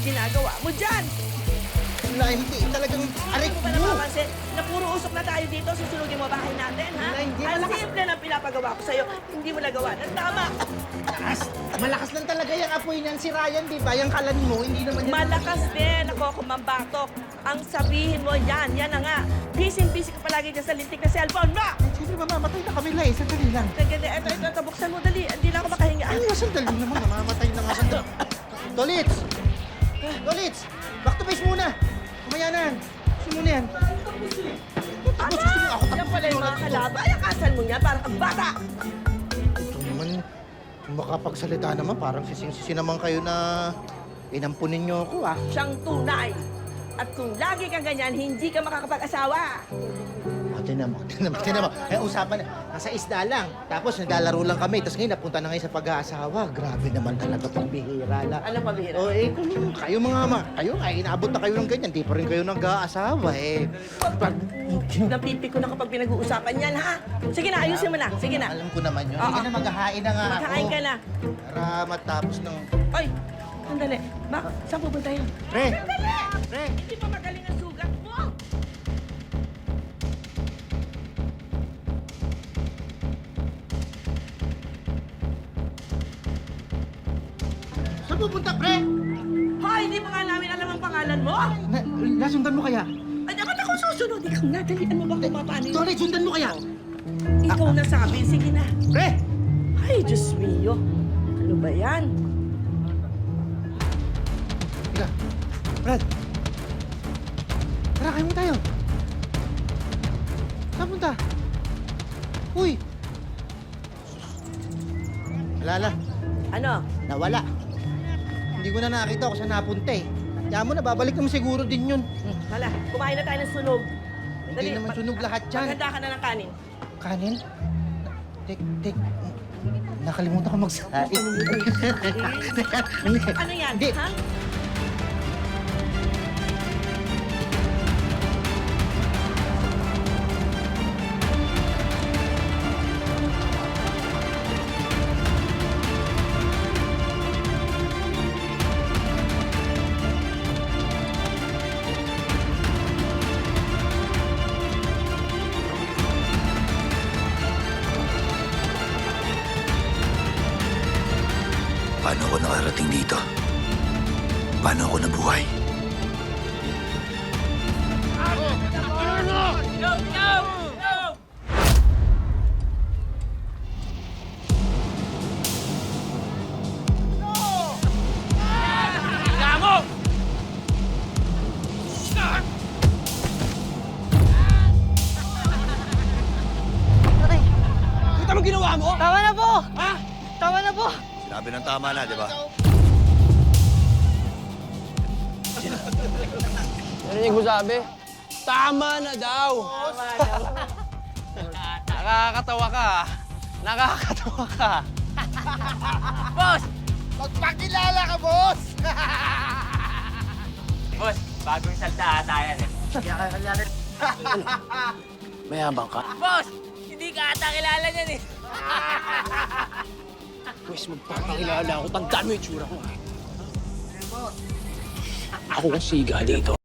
ginagawa mo dyan? Wala, hindi. Talagang aray Hindi mo ba napapansin na puro usok na tayo dito, susunugin mo bahay natin, ha? Wala, hindi. Ang Malakas. simple ng pinapagawa ko sa'yo, hindi mo nagawa ng tama. Malakas lang talaga yung apoy niyan. Si Ryan, di ba? Yung kalan mo, hindi naman yan. Malakas din ako kumambatok. Ang sabihin mo yan na nga. Busy-busy ka palagi dyan sa lintik na cellphone mo! Siyempre, mamamatay na kami, Lai. Sandali lang. Ito, buksan mo dali. Hindi na ako makahinga. Ay, sandali naman. Namamatay na nga. Sandali. Tolits! Tolits! Back to base muna. Kumaya na yan. Gusto muna yan. Tapos gusto mo ako Yan pala yung mga kalaban. Ay, akasan mo niya, parang kang bata. Ito naman, makapagsalita naman. Parang sising-sisi naman kayo na inampunin niyo ako, ah. Siyang tunay. At kung lagi kang ganyan, hindi ka makakapag-asawa. Tinan mo. Eh, usapan na. Nasa isda lang. Tapos naglalaro lang kami. Tapos ngayon, napunta na ngayon sa pag-aasawa. Grabe naman talaga pambihira lang. Ano pabihira? O, eh, kung kayo kayo nga, inaabot na kayo ng ganyan. Di pa rin kayo nag-aasawa, eh. Napipi ko na kapag pinag-uusapan yan, ha? Sige na, ayusin mo na. Sige na. Alam ko naman yun. Oo. Sige na, maghahain na nga ako. Magkain ka na. Para matapos ng... Ay, sandali. Saan pupunta yun? Pre! Sandali! Pre! Hindi pa magaling ang sugat mo. Saan pupunta, pre? Hoy, hindi pa nga namin alam ang pangalan mo. Nasundan mo kaya? Ay, dapat ako susunod. Ikaw na, dalian mo ba kung paano yun? Sorry, sundan mo kaya? Ikaw na sabi. Sige na. Pre! Ay, Diyos mio. Ano ba yan? Teka. Brad! Tara, kayo mo tayo. Saan punta? Uy! Alala, Ano? nawala. Hindi ko na nakita kung saan napunta eh. Kaya mo na, babalik naman siguro din yun. Hala, kumain na tayo ng sunog. Hindi naman sunog lahat yan. Maghanda ka na ng kanin. Kanin? Nakalimutan ko magsain. Ano yan, Hindi. ha? Paano ako nakarating dito? Paano ako nabuhay? Kita mo ginawa mo? Tama na po! Ha? Tama na po! Sinabi ng tama na, di ba? Narinig mo sabi? Tama na daw! Nakakatawa ka. Nakakatawa ka. Boss! Magpakilala ka, boss! Boss, bagong salta ata yan eh. Mayabang ka? Boss! Hindi ka ata kilala niyan eh. Pwes, magpapakilala ako. Tandaan mo yung tsura ko. Ako ang siga dito.